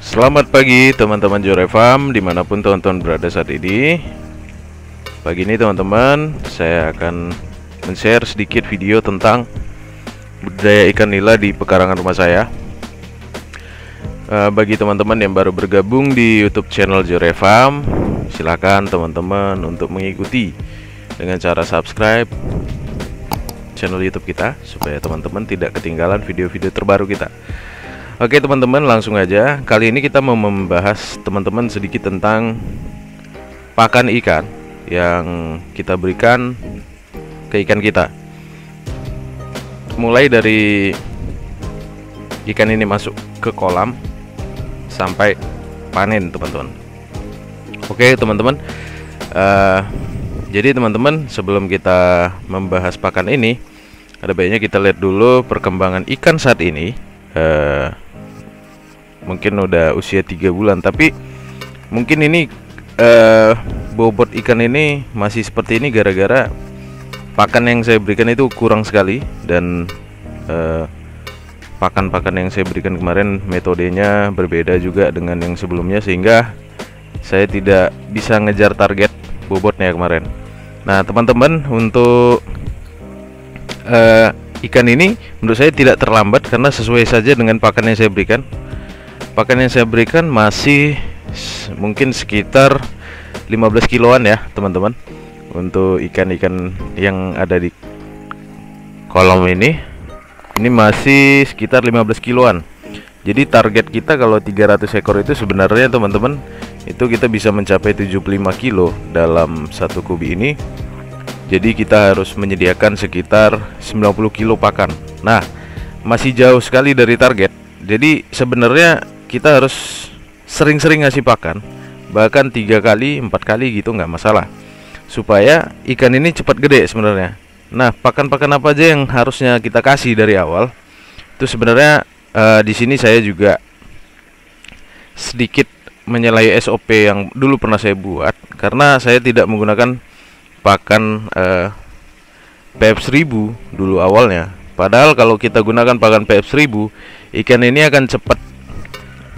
Selamat pagi teman-teman Jore Farm dimanapun teman-teman berada saat ini. Pagi ini teman-teman, saya akan men-share sedikit video tentang budidaya ikan nila di pekarangan rumah saya. Bagi teman-teman yang baru bergabung di YouTube channel Jore Farm, silakan teman-teman untuk mengikuti dengan cara subscribe channel YouTube kita supaya teman-teman tidak ketinggalan video-video terbaru kita. Oke teman-teman, langsung aja. Kali ini kita mau membahas teman-teman sedikit tentang pakan ikan yang kita berikan ke ikan kita. Mulai dari ikan ini masuk ke kolam sampai panen teman-teman. Oke teman-teman, jadi teman-teman, sebelum kita membahas pakan ini, ada baiknya kita lihat dulu perkembangan ikan saat ini. Mungkin udah usia 3 bulan, tapi mungkin ini bobot ikan ini masih seperti ini gara-gara pakan yang saya berikan itu kurang sekali. Dan pakan-pakan yang saya berikan kemarin metodenya berbeda juga dengan yang sebelumnya, sehingga saya tidak bisa ngejar target bobotnya kemarin. Nah teman-teman, untuk ikan ini menurut saya tidak terlambat karena sesuai saja dengan pakan yang saya berikan. Pakan yang saya berikan masih mungkin sekitar 15 kiloan ya teman-teman. Untuk ikan-ikan yang ada di kolam ini masih sekitar 15 kiloan. Jadi target kita kalau 300 ekor itu sebenarnya teman-teman, itu kita bisa mencapai 75 kilo dalam satu kubi ini. Jadi kita harus menyediakan sekitar 90 kilo pakan. Nah, masih jauh sekali dari target. Jadi sebenarnya kita harus sering-sering ngasih pakan, bahkan 3 kali 4 kali gitu nggak masalah, supaya ikan ini cepat gede sebenarnya. Nah, pakan-pakan apa aja yang harusnya kita kasih dari awal itu sebenarnya di sini saya juga sedikit menyalahi SOP yang dulu pernah saya buat, karena saya tidak menggunakan pakan PF1000 dulu awalnya. Padahal kalau kita gunakan pakan PF1000, ikan ini akan cepat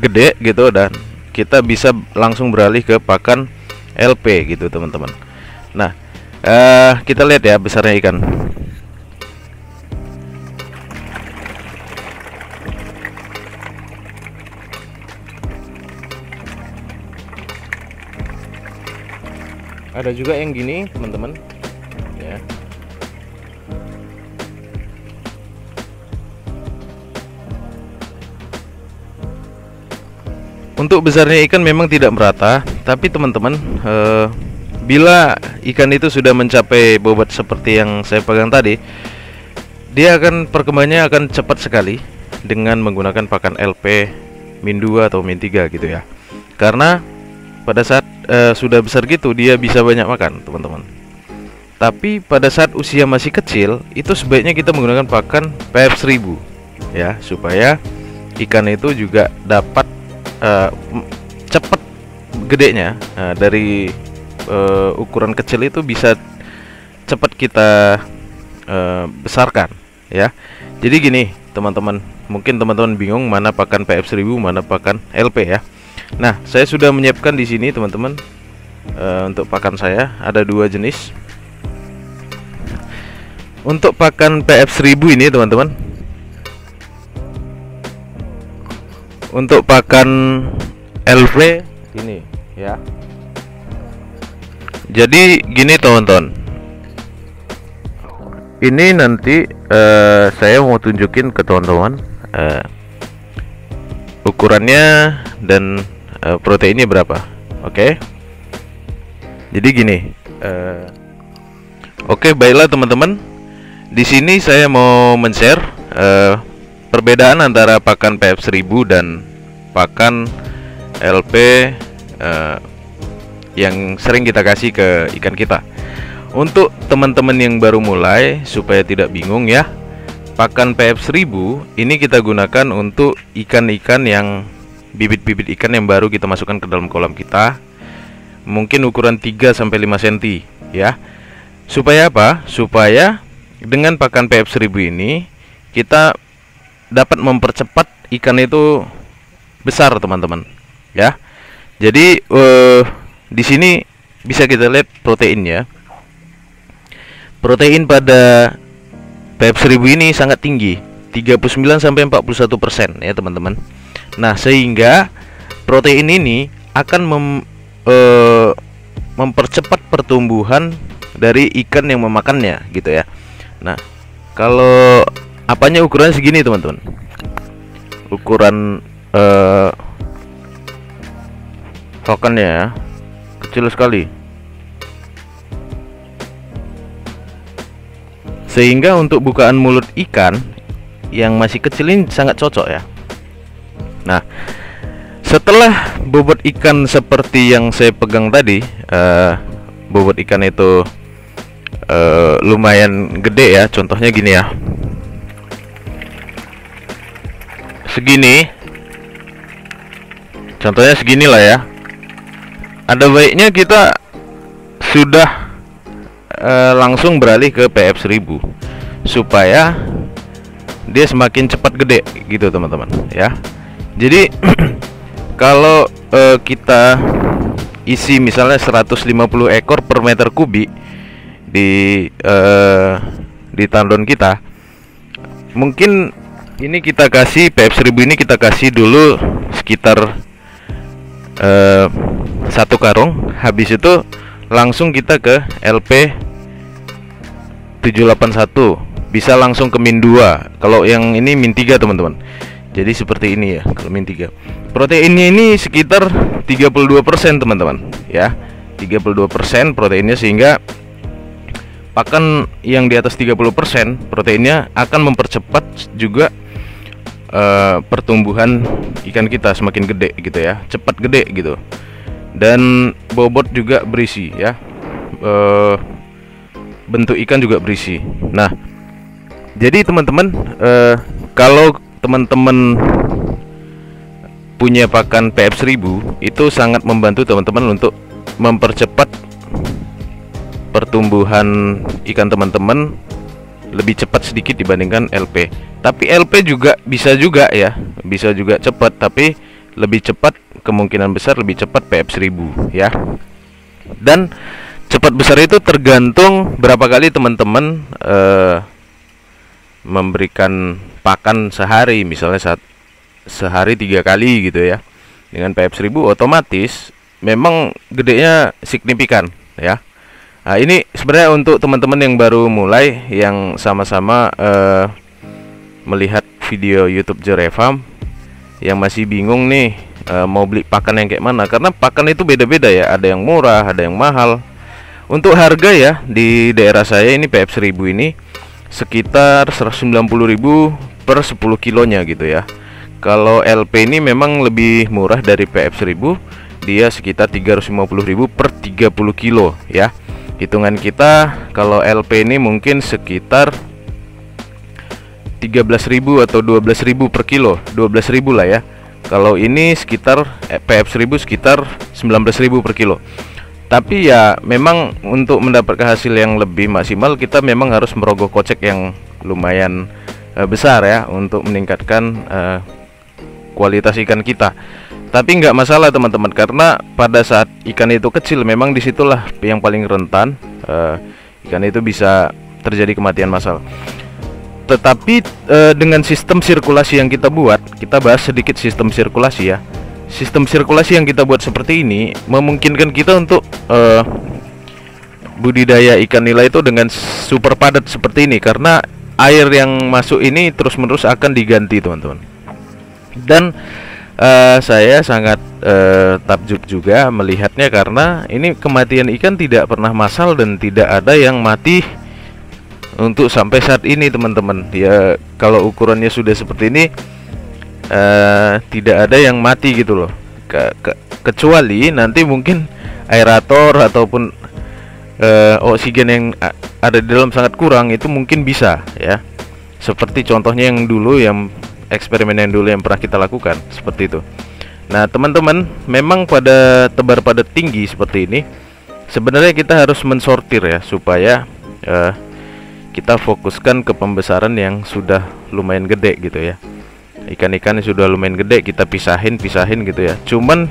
gede gitu, dan kita bisa langsung beralih ke pakan LP gitu teman-teman. Nah, kita lihat ya besarnya ikan. Ada juga yang gini teman-teman ya. Untuk besarnya ikan memang tidak merata, tapi teman-teman, bila ikan itu sudah mencapai bobot seperti yang saya pegang tadi, dia akan perkembangannya akan cepat sekali dengan menggunakan pakan LP min 2 atau min 3 gitu ya. Karena pada saat sudah besar gitu dia bisa banyak makan teman-teman. Tapi pada saat usia masih kecil itu sebaiknya kita menggunakan pakan PF1000 ya, supaya ikan itu juga dapat cepat gedenya. Dari ukuran kecil itu bisa cepat kita besarkan ya. Jadi gini teman-teman, mungkin teman-teman bingung mana pakan PF1000 mana pakan LP ya. Nah, saya sudah menyiapkan di sini teman-teman. Untuk pakan saya ada 2 jenis. Untuk pakan PF1000 ini teman-teman, untuk pakan LP ini ya. Jadi gini teman-teman, ini nanti saya mau tunjukin ke teman-teman ukurannya dan proteinnya berapa. Oke. Jadi gini, oke baiklah teman-teman, di sini saya mau men-share perbedaan antara pakan PF1000 dan pakan LP yang sering kita kasih ke ikan kita. Untuk teman-teman yang baru mulai, supaya tidak bingung ya, pakan PF1000 ini kita gunakan untuk ikan-ikan yang bibit-bibit ikan yang baru kita masukkan ke dalam kolam kita, mungkin ukuran 3-5 cm ya. Supaya apa? Supaya dengan pakan PF1000 ini kita dapat mempercepat ikan itu besar teman-teman. ya. Jadi di sini bisa kita lihat proteinnya. Protein pada PF1000 ini sangat tinggi, 39 sampai 41% ya teman-teman. Nah, sehingga protein ini akan mempercepat pertumbuhan dari ikan yang memakannya gitu ya. Nah, kalau apanya ukurannya segini teman-teman. Ukuran tokennya ya, kecil sekali. Sehingga untuk bukaan mulut ikan yang masih kecil ini sangat cocok ya. Nah, setelah bobot ikan seperti yang saya pegang tadi, bobot ikan itu lumayan gede ya. Contohnya gini ya, segini. Contohnya segini lah ya. Ada baiknya kita sudah langsung beralih ke PF1000 supaya dia semakin cepat gede gitu teman-teman ya. Jadi kalau kita isi misalnya 150 ekor per meter kubik di tandon kita, mungkin ini kita kasih PF1000 ini kita kasih dulu sekitar satu karung. Habis itu langsung kita ke LP 781, bisa langsung ke min 2. Kalau yang ini min 3 teman-teman. Jadi seperti ini ya, kalau min 3. Proteinnya ini sekitar 32% teman-teman ya. 32% proteinnya, sehingga pakan yang di atas 30% proteinnya akan mempercepat juga pertumbuhan ikan kita semakin gede gitu ya, cepat gede gitu. Dan bobot juga berisi ya, bentuk ikan juga berisi. Nah, jadi teman-teman, kalau teman-teman punya pakan PF1000, itu sangat membantu teman-teman untuk mempercepat pertumbuhan ikan teman-teman lebih cepat sedikit dibandingkan LP. Tapi LP juga bisa juga ya, bisa juga cepat, tapi lebih cepat, kemungkinan besar lebih cepat PF1000 ya. Dan cepat besar itu tergantung berapa kali teman-teman memberikan pakan sehari. Misalnya sehari 3 kali gitu ya. Dengan PF1000 otomatis memang gedenya signifikan ya. Nah, ini sebenarnya untuk teman-teman yang baru mulai, yang sama-sama melihat video YouTube Jere Farm, yang masih bingung nih mau beli pakan yang kayak mana. Karena pakan itu beda-beda ya, ada yang murah, ada yang mahal. Untuk harga ya, di daerah saya ini PF1000 ini sekitar 190.000 per 10 kilonya gitu ya. Kalau LP ini memang lebih murah dari PF1000, dia sekitar 350.000 per 30 kilo ya. Hitungan kita kalau LP ini mungkin sekitar 13.000 atau 12.000 per kilo, 12.000 lah ya. Kalau ini sekitar PF1000 sekitar 19.000 per kilo. Tapi ya memang untuk mendapatkan hasil yang lebih maksimal, kita memang harus merogoh kocek yang lumayan besar ya, untuk meningkatkan kualitas ikan kita. Tapi nggak masalah teman-teman, karena pada saat ikan itu kecil, memang disitulah yang paling rentan ikan itu bisa terjadi kematian massal. Tetapi dengan sistem sirkulasi yang kita buat, kita bahas sedikit sistem sirkulasi ya. Sistem sirkulasi yang kita buat seperti ini memungkinkan kita untuk budidaya ikan nila itu dengan super padat seperti ini, karena air yang masuk ini terus-menerus akan diganti teman-teman. Dan saya sangat takjub juga melihatnya, karena ini kematian ikan tidak pernah massal dan tidak ada yang mati untuk sampai saat ini teman-teman ya. Kalau ukurannya sudah seperti ini, tidak ada yang mati gitu loh, kecuali nanti mungkin aerator ataupun oksigen yang ada di dalam sangat kurang, itu mungkin bisa ya. Seperti contohnya yang dulu, yang eksperimen yang dulu yang pernah kita lakukan seperti itu. Nah teman-teman, memang pada tebar padat tinggi seperti ini sebenarnya kita harus mensortir ya, supaya kita fokuskan ke pembesaran yang sudah lumayan gede gitu ya. Ikan-ikan yang sudah lumayan gede kita pisahin gitu ya. Cuman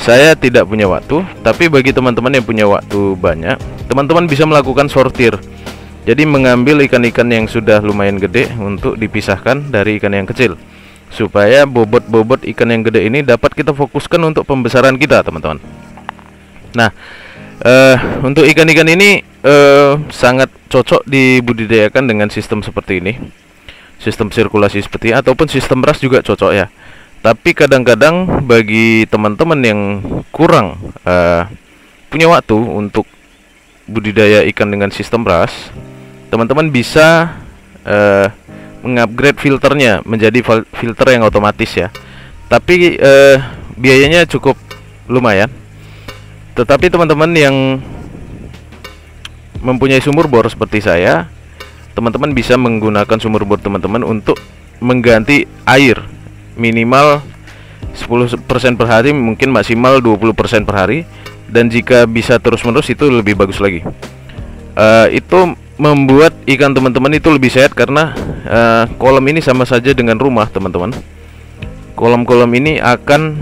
Saya tidak punya waktu, tapi bagi teman-teman yang punya waktu banyak, teman-teman bisa melakukan sortir. Jadi mengambil ikan-ikan yang sudah lumayan gede untuk dipisahkan dari ikan yang kecil, supaya bobot-bobot ikan yang gede ini dapat kita fokuskan untuk pembesaran kita, teman-teman. Nah, untuk ikan-ikan ini sangat cocok dibudidayakan dengan sistem seperti ini, sistem sirkulasi seperti ini, ataupun sistem ras juga cocok ya. Tapi kadang-kadang bagi teman-teman yang kurang punya waktu untuk budidaya ikan dengan sistem ras, teman-teman bisa mengupgrade filternya menjadi filter yang otomatis ya. Tapi biayanya cukup lumayan. Tetapi teman-teman yang mempunyai sumur bor seperti saya, teman-teman bisa menggunakan sumur bor teman-teman untuk mengganti air minimal 10% per hari, mungkin maksimal 20% per hari. Dan jika bisa terus-menerus itu lebih bagus lagi. Itu membuat ikan teman-teman itu lebih sehat, karena kolam ini sama saja dengan rumah, teman-teman. Kolam-kolam ini akan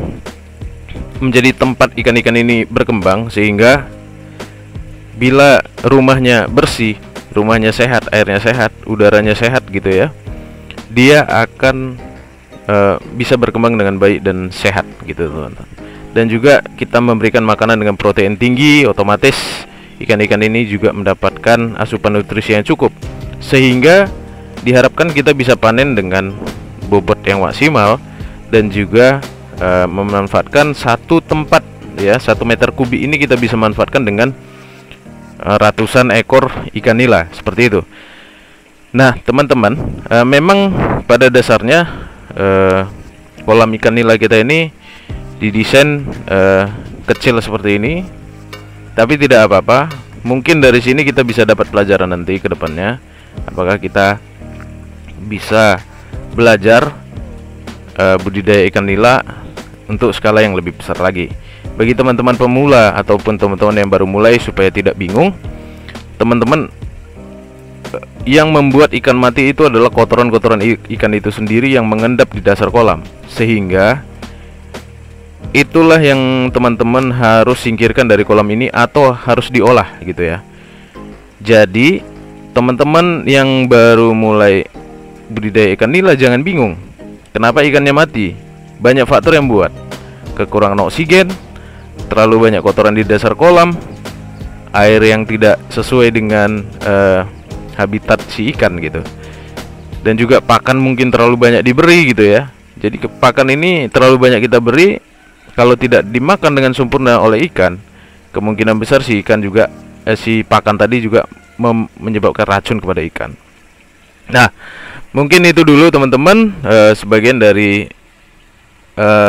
menjadi tempat ikan-ikan ini berkembang, sehingga bila rumahnya bersih, rumahnya sehat, airnya sehat, udaranya sehat gitu ya, dia akan bisa berkembang dengan baik dan sehat gitu, teman-teman. Dan juga kita memberikan makanan dengan protein tinggi, otomatis ikan-ikan ini juga mendapatkan asupan nutrisi yang cukup, sehingga diharapkan kita bisa panen dengan bobot yang maksimal, dan juga memanfaatkan satu tempat ya, 1 meter kubik ini kita bisa manfaatkan dengan ratusan ekor ikan nila seperti itu. Nah, teman-teman, memang pada dasarnya kolam ikan nila kita ini didesain kecil seperti ini, tapi tidak apa-apa. Mungkin dari sini kita bisa dapat pelajaran nanti ke depannya, apakah kita bisa belajar budidaya ikan nila untuk skala yang lebih besar lagi. Bagi teman-teman pemula ataupun teman-teman yang baru mulai, supaya tidak bingung, teman-teman, yang membuat ikan mati itu adalah kotoran-kotoran ikan itu sendiri yang mengendap di dasar kolam, sehingga itulah yang teman-teman harus singkirkan dari kolam ini atau harus diolah gitu ya. Jadi teman-teman yang baru mulai budidaya ikan nila jangan bingung kenapa ikannya mati. Banyak faktor yang buat: kekurangan oksigen, terlalu banyak kotoran di dasar kolam, air yang tidak sesuai dengan habitat si ikan gitu, dan juga pakan mungkin terlalu banyak diberi gitu ya. Jadi pakan ini terlalu banyak kita beri, kalau tidak dimakan dengan sempurna oleh ikan, kemungkinan besar si ikan juga si pakan tadi juga menyebabkan racun kepada ikan. Nah, mungkin itu dulu teman-teman, sebagian dari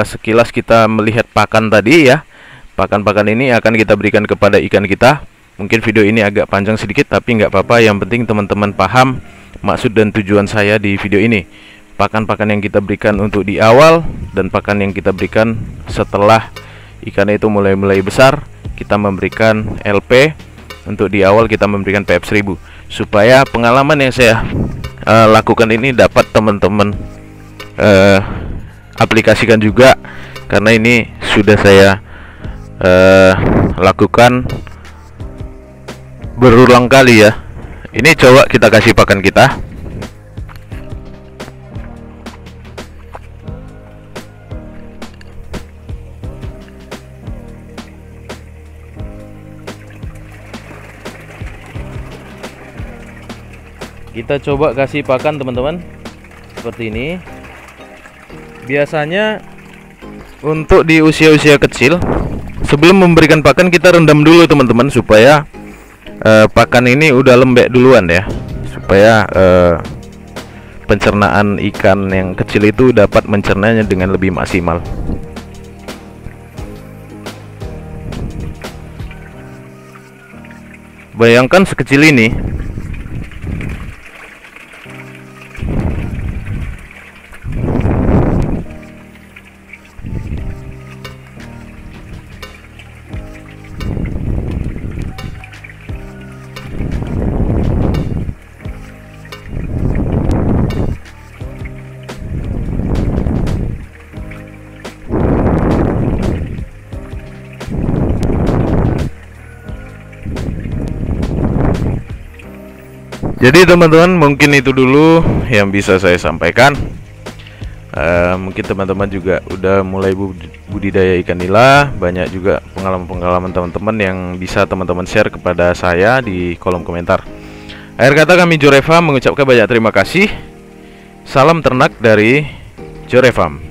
sekilas kita melihat pakan tadi ya. Pakan-pakan ini akan kita berikan kepada ikan kita. Mungkin video ini agak panjang sedikit, tapi nggak apa-apa. Yang penting teman-teman paham maksud dan tujuan saya di video ini. Pakan-pakan yang kita berikan untuk di awal, dan pakan yang kita berikan setelah ikan itu mulai besar. Kita memberikan LP. Untuk di awal kita memberikan PF1000, supaya pengalaman yang saya lakukan ini dapat teman-teman aplikasikan juga, karena ini sudah saya lakukan berulang kali ya. Ini coba kita kasih pakan kita. Kita coba kasih pakan teman-teman seperti ini. Biasanya untuk di usia-usia kecil, sebelum memberikan pakan kita rendam dulu teman-teman, supaya pakan ini udah lembek duluan ya, supaya pencernaan ikan yang kecil itu dapat mencernanya dengan lebih maksimal. Bayangkan sekecil ini. Jadi teman-teman, mungkin itu dulu yang bisa saya sampaikan. Mungkin teman-teman juga udah mulai budidaya ikan nila. Banyak juga pengalaman-pengalaman teman-teman yang bisa teman-teman share kepada saya di kolom komentar. Akhir kata, kami Jorefam mengucapkan banyak terima kasih. Salam ternak dari Jorefam.